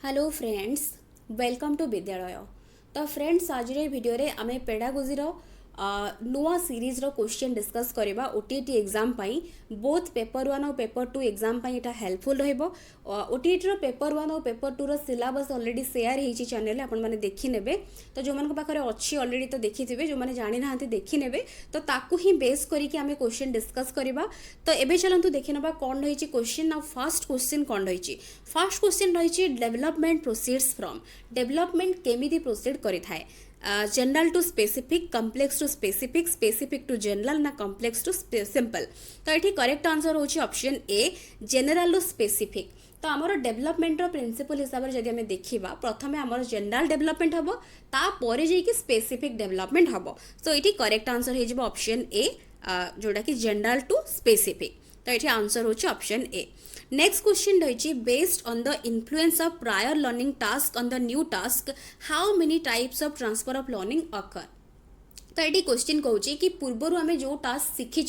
Hello friends, welcome to विद्यालय। तो friends आज भिडियो रे आमे पेडागोजी नुआ सीरीज रो क्वेश्चन डिस्कस करबा ओटीटी एग्जाम पाई बोथ पेपर 1 और पेपर 2 एग्जाम पाई एटा हेल्पफुल रहइबो। ओटीटी रो पेपर 1 और पेपर 2 रो सिलेबस ऑलरेडी शेयर हेची चैनल अपन माने देखि नेबे। तो जो मन को पाखरे अछि ऑलरेडी तो देखिथिबे, जो माने जानि नाहंती देखि नेबे। तो ताकू ही बेस करी कि आमे क्वेश्चन डिस्कस करबा। तो एबे चलंतु देखि नबा कोन रहिची क्वेश्चन। नाउ फर्स्ट क्वेश्चन कोन रहिची। फर्स्ट क्वेश्चन रहिची डेवलपमेंट प्रोसीड्स फ्रॉम। डेवलपमेंट केमिति प्रोसीड करि थाए। General to specific, complex to specific, specific to general ना कम्प्लेक्स टू सिंपल। तो ये करेक्ट आंसर होची option A general to specific. तो आमर डेवलपमेंट प्रिंसिपल हिसाब से जब आम देखा प्रथम आमर जनरल डेवलपमेंट हम तापर जाइए स्पेसिफिक डेवलपमेंट हम। सो ये करेक्ट आंसर हो ऑप्शन ए जोटा कि जनरल टू स्पेसिफिक। तो ये आंसर होची ऑप्शन ए। नेक्स्ट क्वेश्चन रही based on the influence of prior learning task on the new task how many types of transfer of learning occur. तो ये question कहूँ कि पूर्वर आम जो टास्क शिखी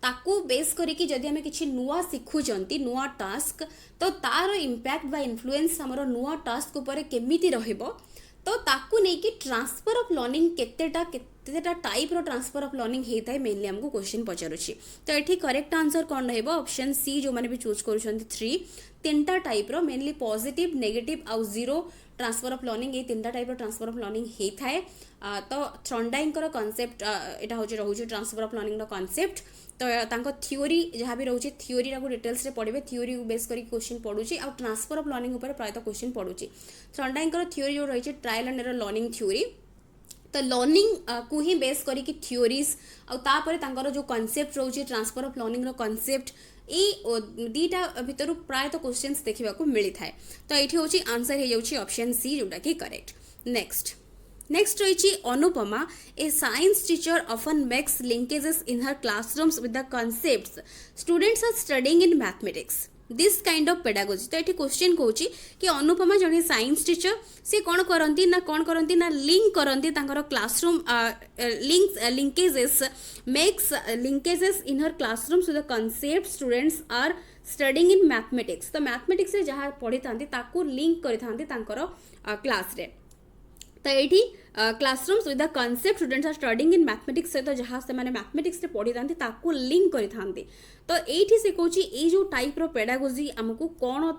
ताकू बेस करिकी जदि आमे किछि नुआ शिखुचंती नुआ टास्क तो तार इम्पैक्ट बा इन्फ्लुएंस हमरो नुआ टास्क ऊपर केमिति रहइबो। तो ताकू नहीं कि ट्रांसफर ऑफ लर्निंग केतेटा टाइप रो ट्रांसफर ऑफ लर्निंग हेता है मेनली हमको क्वेश्चन पचारुछि। तो एठी करेक्ट आंसर कोन रहइबो ऑप्शन सी जो माने भी चूज करूछंती 3 तीनटा टाइप रो मेनली पॉजिटिव नेगेटिव आउ जीरो ट्रांसफर ऑफ लर्निंग ये तीनटा टाइप रो ट्रांसफर ऑफ लर्निंग हेता है। तो थ्रॉन्डाइक कॉन्सेप्ट एटा होचे रहउछि ट्रांसफर ऑफ लर्निंग रो कॉन्सेप्ट। तो तांको थ्योरी जहाँ भी रोचे थ्योरी को डिटेल्स रे पढ़े थ्योरी बेस कर क्वेश्चन पढ़ुची आ ट्रांसफर ऑफ लर्निंग ऊपर प्रायतः क्वेश्चन पढ़ुची। थ्रॉन्डाइक थ्योरी जो रही trial and error learning theory. तो लर्निंग को ही बेस करी थ्योरीज आपर जो कॉन्सेप्ट रोचे ट्रांसफर ऑफ लर्निंग रो कॉन्सेप्ट ये दीटा भितर प्रायतः क्वेश्चन देखा मिलता है। तो ये हूँ आंसर हो ऑप्शन सी जोटा कि करेक्ट। नेक्स्ट रही Anupama a science teacher often makes linkages in her classrooms with the concepts students are studying in mathematics this kind of pedagogy. तो ये क्वेश्चन कहूँ कि अनुपमा जड़े साइंस टीचर सी कौन करती ना लिंक करती classroom linkages makes linkages in her classrooms with the concept students are studying in mathematics. तो मैथमेटिक्स जहाँ पढ़ी था लिंक करी क्लास रे। तो ये classrooms with the concept students are studying in mathematics सहित जहाँ से मैथमेटिक्स पढ़ी था लिंक करी थांती। तो ये से कहूँ ये जो टाइप रो पेडागोजी आमको कौन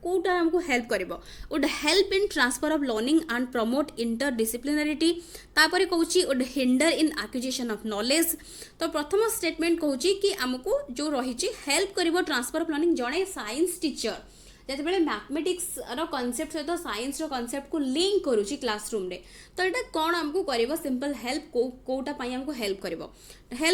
कौटा आमको हेल्प करिवो would help in transfer of learning and promote interdisciplinarity. तापर कहूँ would hinder in acquisition of knowledge. तो प्रथम स्टेटमेंट कहूँ कि आमको जो रही हेल्प करिवो ट्रांसफर ऑफ लर्निंग जड़े साइंस टीचर जिते मैथमेटिक्स कॉन्सेप्ट सहित साइंस कॉन्सेप्ट को लिंक करुच्ची क्लासरूम रे। तो ये कौन आमको करिवो सिंपल हेल्प कोटा पाई आमको हेल्प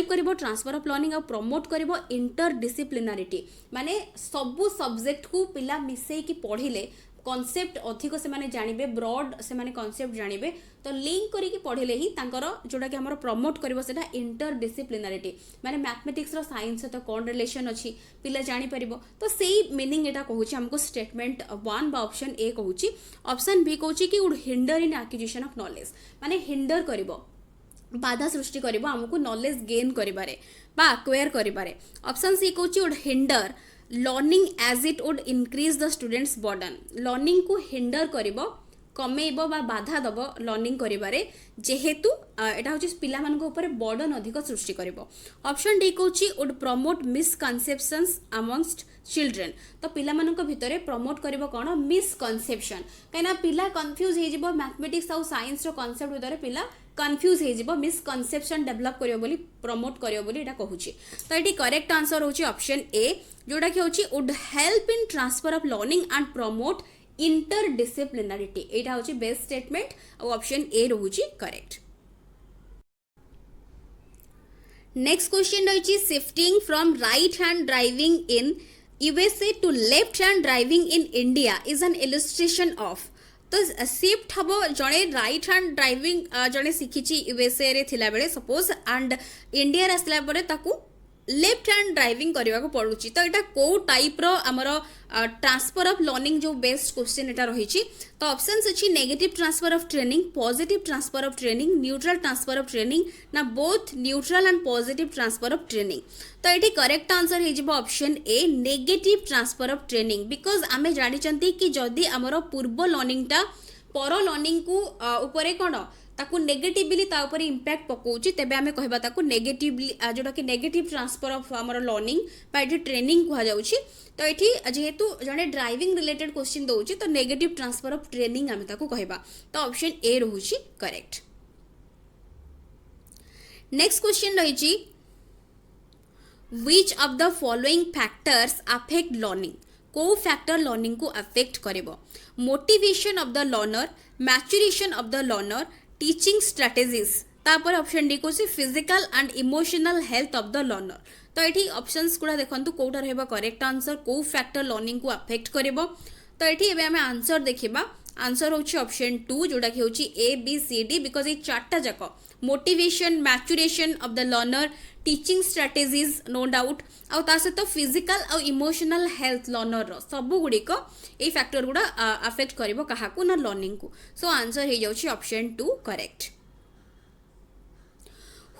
करिवो ट्रांसफर ऑफ लर्निंग और प्रमोट करिवो इंटर डिसिप्लिनारिटी माने सबू सब्जेक्ट को पिला मिसेई की पढ़िले कॉन्सेप्ट अधिक से माने जानिबे ब्रॉड से माने कॉन्सेप्ट जानिबे। तो लिंक करिकी पढ़िले ही तांकर जोटा कि हमर प्रमोट करिवो सेटा इंटर डिसिप्लिनारिटी माने मैथमेटिक्स रो साइंस तो कौन रिलेशन अछि पिला जानि परिबो। तो सेही मीनिंग एटा कहूची हमको स्टेटमेंट 1 बा ऑप्शन ए कहूची। ऑप्शन बी कहूची कि would hinder in acquisition of knowledge माने हिंडर करिवो बाधा सृष्टि करिवो हमको नॉलेज गेन करिबारे बा एक्वायर करिबारे। ऑप्शन सी कहूची would hinder learning as it would increase the students burden learning को हिंडर करिवो कमेइबो बा बाधा दबो लर्निंग करिबारे जेहेतु एटा होची पिला मानको ऊपर बर्डन अधिक सृष्टि करिवो। ऑप्शन डी कहूची would promote misconceptions amongst children. तो पिला मानको भितरे प्रमोट करिवो कोन मिसकनसेप्शन काइना पिला कंफ्यूज हे जिवो मैथमेटिक्स और साइंस रो कांसेप्ट भितरे पिला कंफ्यूज हे जिवो मिसकनसेप्शन डेवलप करिवो बोली प्रमोट करिवो बोली एटा कहूची। तो एटी करेक्ट आंसर होची ऑप्शन ए जोटा कि होची would help in transfer of learning and promote interdisciplinarity. एटा होची बेस्ट स्टेटमेंट और ऑप्शन ए रहूची करेक्ट। नेक्स्ट क्वेश्चन रही shifting from right hand driving in USA to left hand driving in India is an illustration of. तो shift हम जड़े right hand driving जड़े शिखी USA रे थिला बेले सपोज एंड इंडिया आसला परे ताकू लेफ्ट हैंड ड्राइविंग करने को पड़ुची तो यहाँ कौ टाइप रमर ट्रांसफर ऑफ लर्निंग जो बेस्ट क्वेश्चन यहाँ रही तो ऑप्शंस अच्छी negative transfer of training positive transfer of training neutral transfer of training ना both neutral and positive transfer of training तो ये करेक्ट आंसर हो option A negative transfer of training because आम जानते कि जदि आमर पूर्व लर्निंगटा पर लर्निंग को ऊपर कौन ताकू नेगेटिवली ता ऊपर इंपैक्ट पकाउछि तेबे आमे कहबा ताकू नेगेटिवली जोटा कि नेगेटिव ट्रांसफर ऑफ हमर लर्निंग बा एठी ट्रेनिंग कहा जाउछि तो एठी जेहेतु जने ड्राइविंग रिलेटेड क्वेश्चन दउछि तो नेगेटिव ट्रांसफर ऑफ ट्रेनिंग आमे ताकू कहबा तो ऑप्शन ए रहुछि करेक्ट नेक्स्ट क्वेश्चन रहिछि which of the following factors affect learning को फैक्टर लर्निंग को अफेक्ट करिवो motivation of the learner maturation of the learner teaching strategies तापर ऑप्शन डी को physical and emotional health of the learner तो ये options गुड़ा देखो कौटा रहा करेक्ट आंसर कौ फैक्टर लर्निंग को अफेक्ट करिवो तो ये आम आंसर देखा आंसर होची ऑप्शन 2 जोटा कि होची A B C D because ये चार्टा जाक motivation maturation of the learner teaching strategies no doubt आउ ता सहित फिजिकल आउ इमोशनल हेल्थ लर्नर सब गुड़िक ये फैक्टर गुड़ा अफेक्ट करिवो काहाकू ना लर्निंग को सो आंसर हो जाउची option 2 correct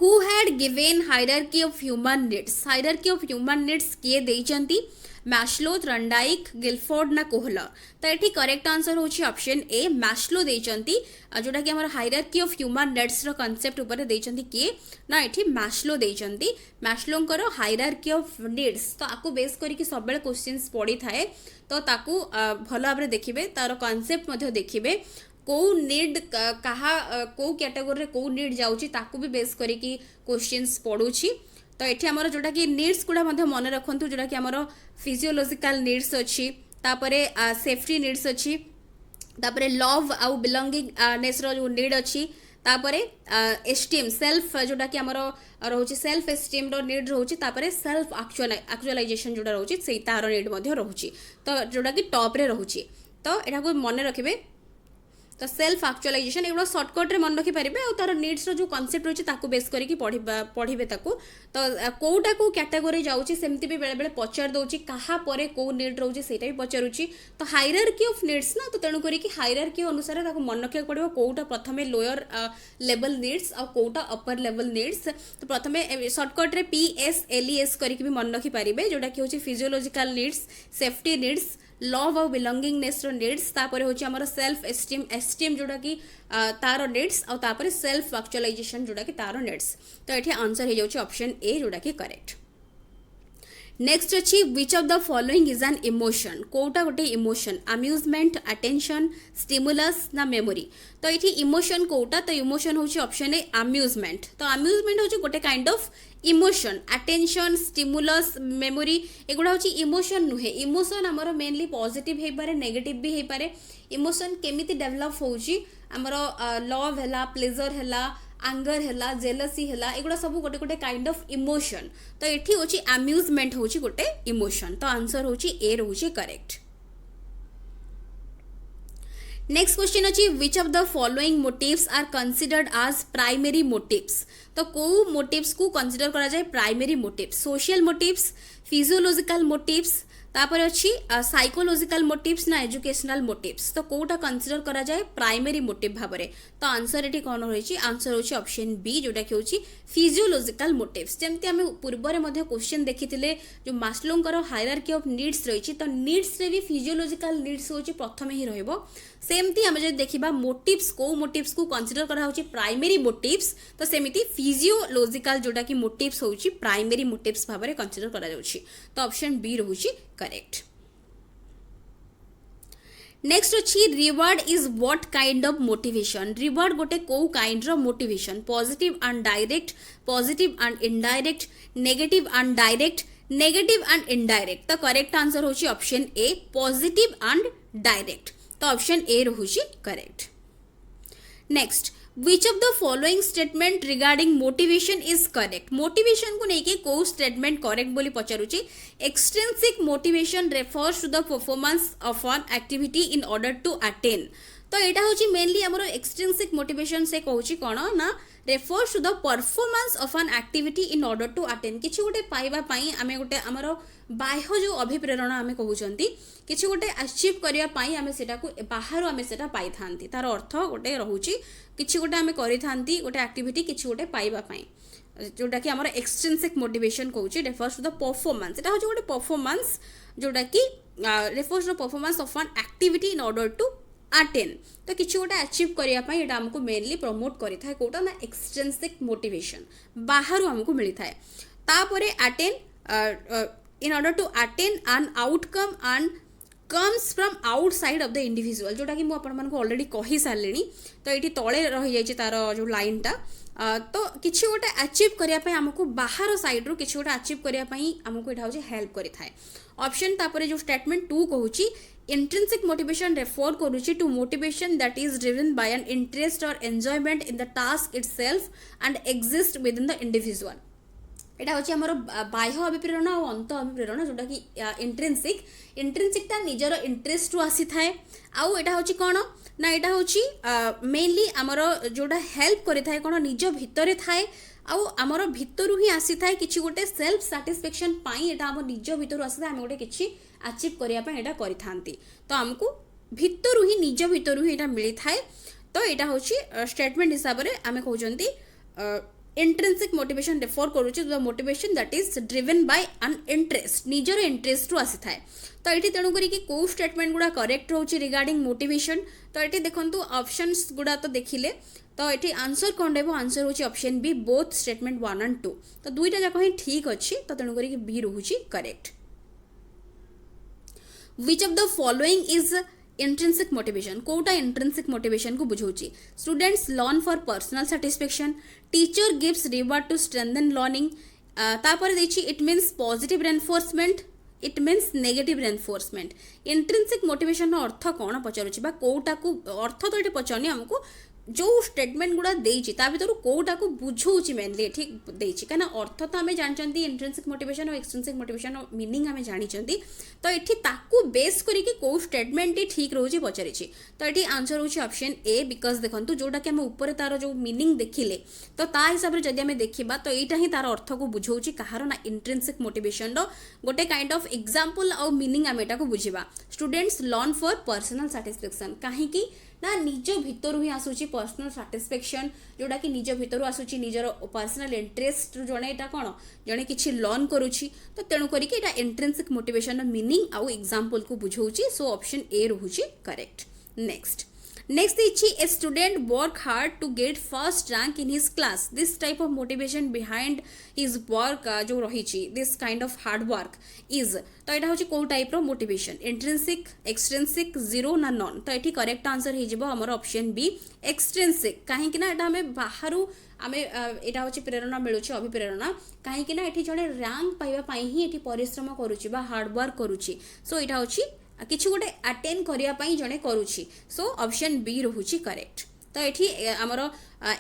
who had given hierarchy of human needs hierarchy of human needs किए देइचंती मैश्लो थर्नडाइक गिलफोर्ड ना कोहलर तो ये करेक्ट आंसर होची ऑप्शन ए मैश्लो देइचंती जोटा कि हमर हायरार्की ऑफ ह्यूमन नीड्स रो कांसेप्ट ऊपर देइचंती किए ना एठी मैश्लो देइचंती मैश्लोंकर हायरार्की ऑफ नीड्स तो आकु बेस करिकि सब बेले क्वेश्चंस पड़ी थाए तो ताकु भलो भाबरे देखिबे तार कांसेप्ट मध्ये देखिबे कौ नीड कहा कौ कैटेगोरी कौ नीड जाउची ताकु भी बेस करिकि क्वेश्चंस पडुची तो ये आमर जोटा कि नीड्स गुड़ा मन रखु जोटा कि आमर फिजियोलॉजिकल नीड्स अच्छी तापरे सेफ्टी नीड्स अच्छी तापरे लव आउ बिलोंगिंगनेस रो जो नीड अच्छी तापरे एस्टीम सेल्फ जोटा कि आमर रोचे सेल्फ एस्टीम रो नीड रोचे तापरे सेल्फ एक्चुअलाइजेशन जोटा रोचे से तार नीड मध्ये रोचे तो जोटा कि टॉप रे रोचे तो यहाँ को मन रखिबे तो सेल्फ एक्चुअलाइजेशन एगुड़ा सर्टकट रे मन रखी पारे और तार नीड्स रो जो कॉन्सेप्ट रही ताकू बेस करके पढ़े ताकू तो कौटा कौ कैटेगोरी जाऊँगी सेमती भी बेले बेले पचार दौची कहा परे कौ नीड रोचे सेटा भी पचारुची तो हायरार्की ऑफ नीड्स ना तो तेणु करी हायरार्की अनुसार ताकू मन रखा पड़ो कौटा प्रथमे लोअर लेवल नीड्स और कौटा अपर लेवल नीड्स तो प्रथमे सर्टकट रे PSLES करके भी मन रखी पारे जोटा कि होची physiological needs safety needs love और बिलोंगिंगनेस नीड्स तापर होची हमर सेल्फ एस्टीम जोटा कि तार नीड्स और तापर सेल्फ एक्चुअलाइजेशन जोटा कि तार नीड्स तो ये आंसर हो जाउची ऑप्शन ए जोटा कि करेक्ट नेक्स्ट अच्छी which of the following is an emotion कोटा गोटे इमोशन अम्यूजमेंट अटेंशन स्टिमुलस ना मेमोरी तो ये इमोशन कोटा तो इमोशन होची ऑप्शन ए अम्यूजमेंट तो अम्यूजमेंट होची गोटे kind of emotion attention stimulus memory एगुड़ा होची इमोशन नुहे इमोशन आमर मेनली पॉजिटिव हो पारे नेगेटिव भी हो पारे इमोशन केमिति डेवलप होची आमर लव हैला प्लेजर हैला आंगर हैला जेलसी हैला एगुड़ा सब गोटे गोटे काइंड ऑफ इमोशन तो एठी होची अम्यूजमेंट होची गोटे इमोशन तो आंसर होची ए रहूची करेक्ट नेक्स्ट क्वेश्चन अच्छी which of the following motives are considered as primary motives तो कौ मोटिव्स को कंसिडर करा जाए primary motives social motives physiological motives तापर अच्छी साइकोलॉजिकल मोटिव्स ना एजुकेशनल मोटिव्स तो कोटा कंसिडर करा जाए प्राइमरी मोटिव भाव में तो आंसर ये कौन रही आंसर होची ऑप्शन बी जोटा कि होची फिजियोलॉजिकल मोटिव्स जमती आम पूर्व में क्वेश्चन देखी जो मास्लोंकर हायरार्की ऑफ नीड्स रही तो नीड्स रे भी फिजियोलॉजिकल नीड्स होची प्रथम ही रहिबो सेमती आम जो देखा मोटिव्स को मोटिव्स को कंसिडर करा होची प्राइमरी मोटिव्स तो सेमिति फिजियोलॉजिकल जोटा कि मोटिव्स होची प्राइमरी मोटिव्स भाव में कंसिडर करा जाउची तो ऑप्शन बी रहूची करेक्ट नेक्स्ट अच्छी reward is what kind of motivation reward गोटे को काइंड रो motivation positive and direct positive and indirect negative and direct negative and indirect तो करेक्ट आंसर होची option A positive and direct तो option A रहूची correct next which of the following statement regarding motivation is correct motivation को लेकिन कौ statement correct बोली पचारुची extrinsic motivation refers to the performance of an activity in order to attain तो यहाँ हूँ मेनली आमर एक्सट्रिंसिक मोटिवेशन से कहूँ कौन ना refers to the performance of an activity in order to attain किछि गोटे पाइबा पई आमे गोटे हमर बाह्य जो अभिप्रेरणा आमे कहउचंती किछि गोटे अचीव करिया पई आमे सेटा को बाहर आमे सेटा पाई थांती तार अर्थ गोटे रहउची किछि गोटे आमे करि थांती गोटे एक्टिविटी किछि गोटे पाइबा पई जोटा कि हमर एक्सट्रिंसिक मोटिवेशन कहउची रेफर्स टू द परफॉर्मेंस एटा होची गोटे परफॉर्मेंस जोटा कि refers to the performance of an activity in order to attain तो किसी गोटे अचीव करने यहाँ आमको मेनली प्रमोट करें कौटा ना एक्सट्रिंसिक मोटिवेशन बाहर आमको मिलता है तापर attain in order to attain an outcome and comes from outside of the individual जोटा कि मुझे ऑलरेडी कही सारे तो ये तले रही जाए तार जो लाइनटा तो किसी गोटे अचीव करने आमको बाहर साइड रू किसी गोटे अचीव करने आमको यहाँ हूँ हेल्प करें ऑप्शन तापर जो स्टेटमेंट 2 कहूँ intrinsic motivation refer करुची to motivation that is driven by an interest or enjoyment in the task itself and exist within the individual एटा होची हमर बाह्य अभिप्रेरणा और अंत अभिप्रेरणा जोटा कि इंट्रिंसिक ता निजर इंटरेस्ट रु आसी थाए आउ एटा होची कोन ना एटा होची मेनली हमर जोटा हेल्प करि थाए कोन निज भितरे थाए आउ हमर भितरु ही आसी थाए किछि गोटे सेल्फ सैटिस्फैक्शन पाई एटा हमर निज भितरु आसी थाए हम गोटे किछि अचीव करिया पय एटा करि थांती तो हमकु भितरु ही निज भितरु ही एटा मिली थाए तो एटा होची स्टेटमेंट हिसाब रे आमे कहउचंती इंट्रिंसिक मोटिवेशन रेफर करुचे the motivation that is driven by an interest निजर इंटरेस्ट रु आसी थाए तो ये तेणु करी को स्टेटमेंट गुड़ा करेक्ट रोचे रिगार्डिंग मोटिवेशन तो ये देखंतु ऑप्शंस गुड़ा तो देखिले तो ये आंसर कौन रहा आंसर होची option B both statement 1 and 2 तो दुईटा जाक ही ठीक अच्छी तो तेणु करी बी रोची correct which of the following is intrinsic motivation कोटा इंट्रिंसिक मोटिवेशन को बुझाऊँगी students learn for personal satisfaction teacher gives reward to strengthen learning तापर देखिए it means positive reinforcement it means negative reinforcement intrinsic motivation अर्थ कौन पचारुची कोटा को अर्थ तो ये पचारनी आमको जो स्टेटमेंट गुड़ा देइछि ता भीतर कोटा को बुझाऊँगी मेनली ठीक देइछि काना अर्थ तो आमे जानचंती इंट्रिंसिक मोटिवेशन और एक्सट्रिंसिक मोटिवेशन मीनिंग आमे जानिचंती तो एठी ताकू बेस करी कि को स्टेटमेंट ठीक रहउछि पचारिछि तो एठी आंसर होछि ऑप्शन ए बिकॉज देखंतु जोटा कि आमे ऊपर तार जो मीनिंग देखिले तो ता हिसाब रे जदि आमे देखिबा तो एटा ही तार अर्थ को बुझाऊँछि कहार ना इंट्रिंसिक मोटिवेशन रो गोटे काइंड ऑफ एग्जांपल और मीनिंग आमे एटा को बुझिबा students learn for personal satisfaction काहे कि ना निज भितर ही आसूची पर्सनल सैटिस्फैक्शन जोटा कि निज भितर आसूची निजर पर्सनल इंटरेस्ट जड़े यहाँ कौन जड़े किसी लर्न करुच्ची तो तेणु करके इंट्रिंसिक मोटिवेशन मीनिंग आउ एग्जांपल को बुझाऊँगी सो ऑप्शन ए रोचे करेक्ट नेक्स्ट इछि a student work hard to get first rank in his class this type of motivation behind his work जो रही this kind of hard work is तो यहाँ हूँ कौ type motivation intrinsic extrinsic zero ना none तो ये करेक्ट आंसर हो ऑप्शन बी एक्सट्रिंसिक कहीं आमे बाहर आमे यहाँ हूँ प्रेरणा मिलूँ अभिप्रेरणा कहीं ये जड़े रैंक पाइबा ही ये परिश्रम करुच्ची हार्डवर्क करुच्ची सो यहाँ हूँ किसी गोटे अटेन करने जड़े करुच्ची सो ऑप्शन बी रोचे करेक्ट तो ये आमर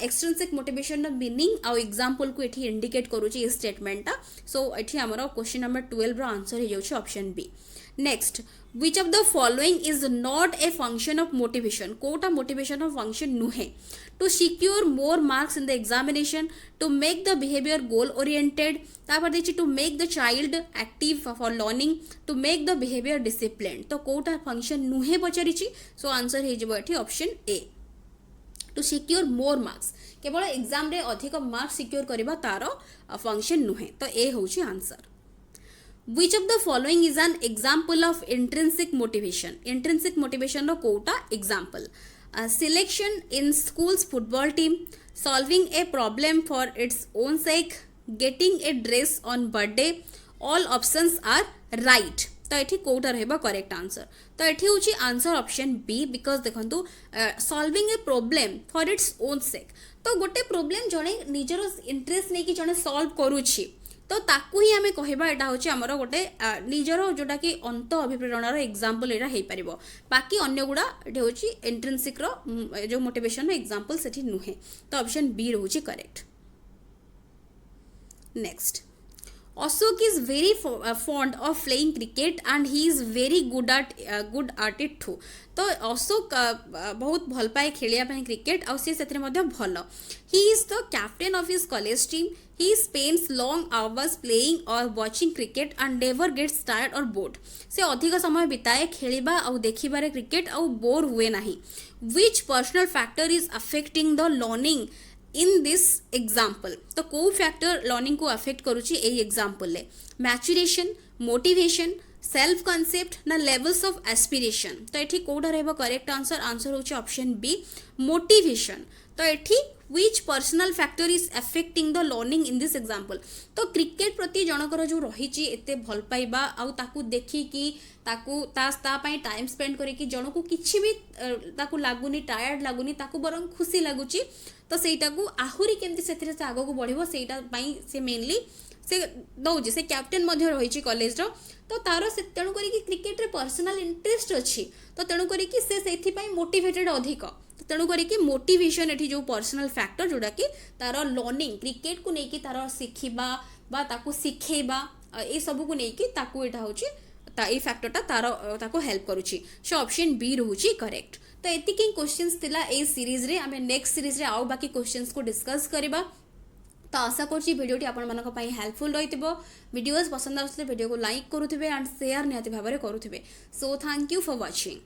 एक्सट्रिंसिक मोटिवेशन मीनिंग आउ एग्जांपल को ये इंडिकेट करुच्ची स्टेटमेंटा सो ये आमर क्वेश्चन नंबर 12 रो आंसर हो जाउछि option B next which of the following is not a function of motivation कोटा मोटिवेशन ऑफ फंक्शन नुहे to secure more marks in the examination to make the behaviour goal oriented तापर देखिए to make the child active for learning to make the behaviour discipline तो कोटा function नुहे पचारि so answer हो option A to secure more marks केवल exam रे अधिक मार्क्स सिक्योर करबा तार फंक्शन नुहे तो ए होची answer Which of the following is an example of intrinsic motivation? Intrinsic motivation ro कोटा example. Selection in school's football team, solving a problem for its own sake, getting a dress on birthday. All options are right. तो ये कोटा रहेगा correct answer तो ये हूँ answer option B because देखो solving a problem for its own सेक तो गोटे problem जड़े निजर इंटरेस्ट नहीं कि जड़े सॉल्व करुच्छी तो ताकू ही आमे कहबा एटा होची हमरो गोटे निजरो जोटा कि अंत अभिप्रेरणार एग्जांपल एटा हेई परिबो बाकी अन्य गुडा एटा होची इंट्रिंसिक रो जो मोटिवेशन रो एग्जांपल सेठी नुहे तो ऑप्शन बी रहूची correct next Ashok is very fond of playing cricket and he is very good at it too. तो अशोक बहुत भल पाए खेलिया ପାଇଁ क्रिकेट ଆଉ ସେ ସେଥିରେ ମଧ୍ୟ ଭଲ. He is the captain of his college team. He spends long hours playing or watching cricket and never gets tired or bored. से अधिक समय बिताए खेलिबा ଆଉ देखिबारे क्रिकेट ଆଉ बोर हुए नाही. Which personal factor is affecting the learning in this example? तो कौ फैक्टर लर्निंग को अफेक्ट करुच्ची एई एग्जाम्पल ले? मैच्युरेशन, मोटिवेशन, सेल्फ कॉन्सेप्ट ना लेवल्स ऑफ एस्पिरेशन? तो एठी कोडा रहबो करेक्ट आंसर? आंसर होची ऑप्शन बी, मोटिवेशन. तो एठी which personal factor is affecting the learning in this example? तो क्रिकेट प्रति जनकर जो रही एते भल पाइबा आउ ताकू देखी कि ताकू ता पई टाइम स्पेंड करे कि जनकू किछि भी ताकू लागुनी, टायर्ड लागुनी, ताकू बरं खुशी लागुची. तो सेटा को आहुरी केमती सेथिरे से आगो को बढ़िबो सेटा पई से मेनली से दौजी. से कैप्टेन मध्य रही कॉलेज रो. तो तार से तेणु करी कि क्रिकेट रे पर्सनल इंटरेस्ट अछि. तो तेणु करी कि से सेथि पई मोटिवेटेड अधिक. तेणु करी कि मोटिवेशन एठी जो पर्सनल फैक्टर जोड़ा कि तार लर्निंग क्रिकेट को लेकिन तार शिखिबा बा ताकू शिखेबा ए सब को लेकिन ताकू एटा होची ए फैक्टरटा तार ताको हेल्प करूची. सो ऑप्शन बी रहूची करेक्ट. तो एतिकी क्वेश्चंस तिला ए सीरीज रे. आमे नेक्स्ट सीरीज रे आउ बाकी क्वेश्चंस को डिस्कस करबा. तो आशा करछि भिडियोटी आपण मानक पई हेल्पफुल रहितबो. वीडियोस पसंद आउतले वीडियो को लाइक करूथिबे एंड शेयर निहाती भाबरे करूथिबे. So thank you for watching.